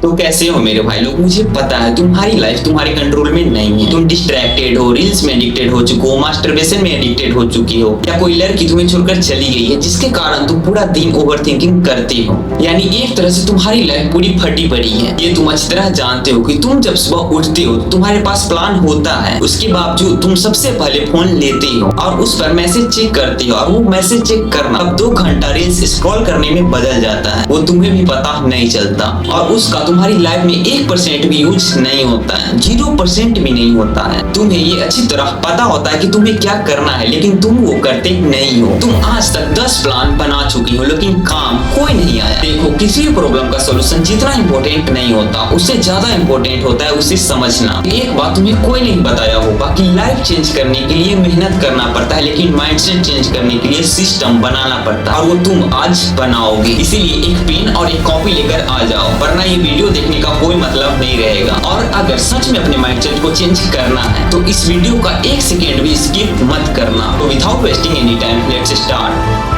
तो कैसे हो मेरे भाई लोग, मुझे पता है तुम्हारी लाइफ तुम्हारे कंट्रोल में नहीं है। तुम डिस्ट्रैक्टेड हो, रील्स में एडिक्टेड हो चुके हो, मास्टरबेशन में एडिक्टेड हो चुकी हो, या कोई लड़की तुम्हें छोड़कर चली गई है जिसके कारण तुम पूरा दिन ओवरथिंकिंग करते हो। यानी एक तरह से तुम्हारी लाइफ पूरी फटी पड़ी है। ये तुम अच्छी तरह जानते हो कि तुम जब सुबह उठते हो तुम्हारे पास प्लान होता है, उसके बावजूद तुम सबसे पहले फोन लेते हो और उस पर मैसेज चेक करते हो, और वो मैसेज चेक करना अब 2 घंटा रील्स स्क्रॉल करने में बदल जाता है। वो तुम्हें भी पता नहीं चलता और उसका तुम्हारी लाइफ में 1% भी यूज नहीं होता है, 0% भी नहीं होता है। तुम्हें ये अच्छी तरह पता होता है कि तुम्हें क्या करना है, लेकिन तुम वो करते नहीं हो। तुम आज तक 10 प्लान बना चुकी हो, लेकिन काम कोई नहीं आया। देखो, किसी भी प्रॉब्लम का सोल्यूशन जितना इम्पोर्टेंट नहीं होता, उससे ज्यादा इम्पोर्टेंट होता है उसे समझना। एक बात तुम्हें कोई नहीं बताया होगा कि लाइफ चेंज करने के लिए मेहनत करना पड़ता है, लेकिन माइंडसेट चेंज करने के लिए सिस्टम बनाना पड़ता है, और वो तुम आज बनाओगे। इसीलिए एक पेन और एक कॉपी लेकर आ जाओ, वरना ये वीडियो देखने का कोई मतलब नहीं रहेगा। और अगर सच में अपने माइंडसेट को चेंज करना है तो इस वीडियो का 1 सेकेंड भी स्किप मत करना। तो without wasting any time, let's start.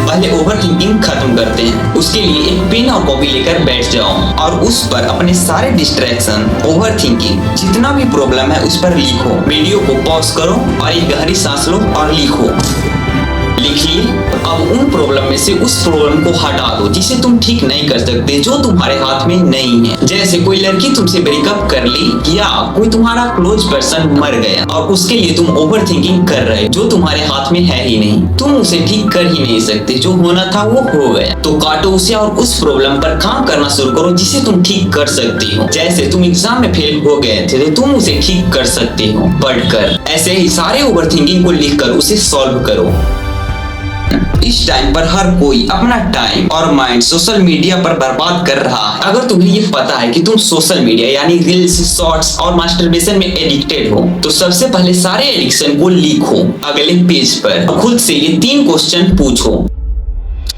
पहले ओवरथिंकिंग खत्म करते हैं। उसके लिए एक पेन और कॉपी लेकर बैठ जाओ और उस पर अपने सारे डिस्ट्रैक्शन, ओवरथिंकिंग, जितना भी प्रॉब्लम है उस पर लिखो। वीडियो को पॉज करो और एक गहरी सांस लो और लिखो। लिखिए। अब उन प्रॉब्लम में से उस प्रॉब्लम को हटा दो जिसे तुम ठीक नहीं कर सकते, जो तुम्हारे हाथ में नहीं है। जैसे कोई लड़की तुमसे ब्रेकअप कर ली, या कोई तुम्हारा क्लोज पर्सन मर गया और उसके लिए तुम ओवरथिंकिंग कर रहे हो, जो तुम्हारे हाथ में है ही नहीं। तुम उसे ठीक कर ही नहीं सकते, जो होना था वो हो गया। तो काटो उसे और उस प्रॉब्लम पर काम करना शुरू करो जिसे तुम ठीक कर सकते हो। जैसे तुम एग्जाम में फेल हो गए थे तो तुम उसे ठीक कर सकते हो पढ़कर। ऐसे ही सारे ओवरथिंकिंग को लिखकर उसे सॉल्व करो। इस टाइम पर हर कोई अपना टाइम और माइंड सोशल मीडिया पर बर्बाद कर रहा है। अगर तुम्हें ये पता है कि तुम सोशल मीडिया यानी रील्स, शॉर्ट्स और मास्टरबेशन में एडिक्टेड हो, तो सबसे पहले सारे एडिक्शन को लिखो अगले पेज पर। खुद से ये 3 क्वेश्चन पूछो।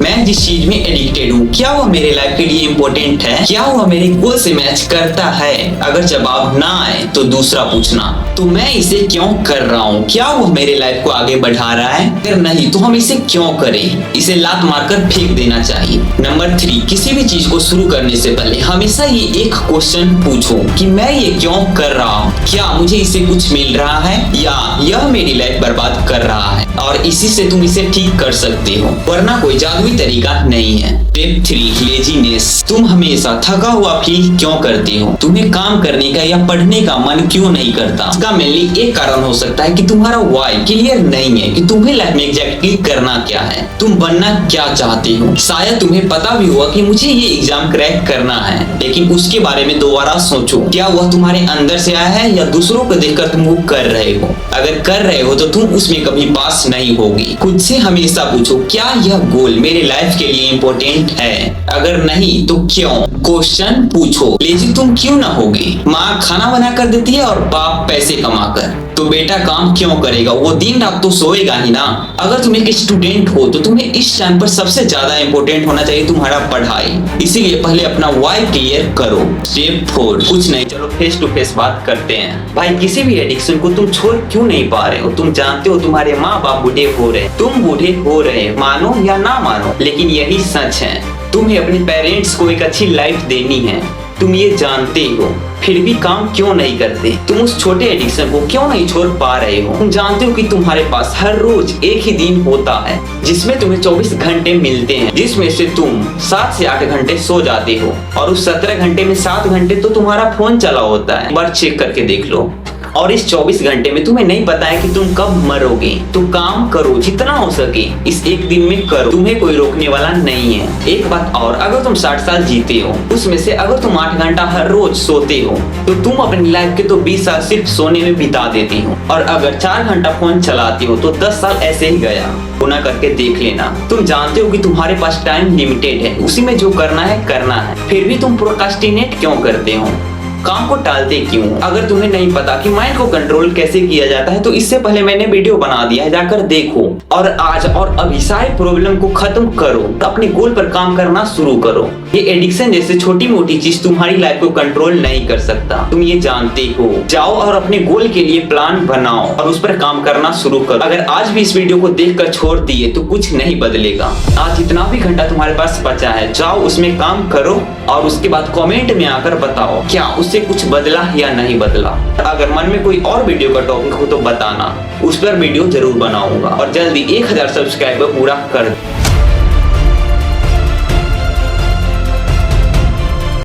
मैं जिस चीज में एडिक्टेड हूँ, क्या वो मेरे लाइफ के लिए इम्पोर्टेंट है? क्या वो मेरे गोल से मैच करता है? अगर जवाब ना आए तो दूसरा पूछना, तो मैं इसे क्यों कर रहा हूँ? क्या वो मेरे लाइफ को आगे बढ़ा रहा है? अगर नहीं तो हम इसे क्यों करें? इसे लात मारकर फेंक देना चाहिए। नंबर 3, किसी भी चीज को शुरू करने से पहले हमेशा ये एक क्वेश्चन पूछो कि मैं ये क्यों कर रहा हूँ? क्या मुझे इसे कुछ मिल रहा है, या यह मेरी लाइफ बर्बाद कर रहा है? और इसी से तुम इसे ठीक कर सकते हो, वरना कोई जादुई तरीका नहीं है। Step 3, laziness. तुम हमेशा थका हुआ फील क्यों करते हो? तुम्हें काम करने का या पढ़ने का मन क्यों नहीं करता? इसका मेनली एक कारण हो सकता है कि तुम्हारा व्हाई क्लियर नहीं है कि तुम्हें लाइफ में एग्जैक्टली करना क्या है, तुम बनना क्या चाहते हो। शायद तुम्हें पता भी हुआ कि मुझे ये एग्जाम क्रैक करना है, लेकिन उसके बारे में दोबारा सोचो, क्या वह तुम्हारे अंदर से आया है या दूसरों को देखकर तुम वो कर रहे हो? अगर कर रहे हो तो तुम उसमें कभी पास नहीं होगी। खुद से हमेशा पूछो, क्या यह गोल मेरे लाइफ के लिए इम्पोर्टेंट है? अगर नहीं तो क्यों? क्वेश्चन पूछो। लेजी तुम क्यों ना होगी? माँ खाना बना कर देती है और बाप पैसे कमा कर, तो बेटा काम क्यों करेगा? वो दिन रात तो सोएगा ही ना। अगर तुम एक स्टूडेंट हो तो तुम्हें इस टाइम पर सबसे ज्यादा इम्पोर्टेंट होना चाहिए तुम्हारा पढ़ाई। इसीलिए पहले अपना व्हाई क्लियर करो। स्टेप 4, कुछ नहीं, चलो फेस टू फेस बात करते हैं। भाई, किसी भी एडिक्शन को तुम छोड़ क्यों नहीं पा रहे हो? तुम जानते हो तुम्हारे माँ बाप बूढ़े हो रहे, तुम बूढ़े हो रहे, मानो या ना मानो, लेकिन यही सच है। तुम्हें अपने पेरेंट्स को एक अच्छी लाइफ देनी है, तुम ये जानते हो, फिर भी काम क्यों नहीं करते? तुम उस छोटे एडिक्शन को क्यों नहीं छोड़ पा रहे हो? तुम जानते हो कि तुम्हारे पास हर रोज एक ही दिन होता है जिसमें तुम्हें 24 घंटे मिलते हैं, जिसमें से तुम 7 से 8 घंटे सो जाते हो, और उस 17 घंटे में 7 घंटे तो तुम्हारा फोन चला होता है। बार चेक करके देख लो। और इस 24 घंटे में तुम्हें नहीं पता है कि तुम कब मरोगे। तो काम करो, जितना हो सके इस एक दिन में करो, तुम्हें कोई रोकने वाला नहीं है। एक बात और, अगर तुम 60 साल जीते हो, उसमें से अगर तुम 8 घंटा हर रोज सोते हो, तो तुम अपनी लाइफ के तो 20 साल सिर्फ सोने में बिता देती हो। और अगर 4 घंटा फोन चलाती हो तो 10 साल ऐसे ही गया। गुना करके देख लेना। तुम जानते हो कि तुम्हारे पास टाइम लिमिटेड है, उसी में जो करना है करना है, फिर भी तुम प्रोक्रास्टिनेट क्यों करते हो? काम को टालते क्यों? अगर तुम्हें नहीं पता कि माइंड को कंट्रोल कैसे किया जाता है तो इससे पहले मैंने वीडियो बना दिया है, जाकर देखो। और आज और अभी सारे प्रॉब्लम को खत्म करो, अपने गोल पर काम करना शुरू करो। ये एडिक्शन जैसे छोटी मोटी चीज तुम्हारी लाइफ को कंट्रोल नहीं कर सकता, तुम ये जानते हो। जाओ और अपने गोल के लिए प्लान बनाओ और उस पर काम करना शुरू करो। अगर आज भी इस वीडियो को देखकर छोड़ दिए तो कुछ नहीं बदलेगा। आज जितना भी घंटा तुम्हारे पास बचा है, जाओ उसमें काम करो और उसके बाद कमेंट में आकर बताओ क्या उससे कुछ बदला या नहीं बदला। अगर मन में कोई और वीडियो का टॉपिक हो तो बताना, उस पर वीडियो जरूर बनाऊंगा और जल्दी 1000 सब्सक्राइबर पूरा कर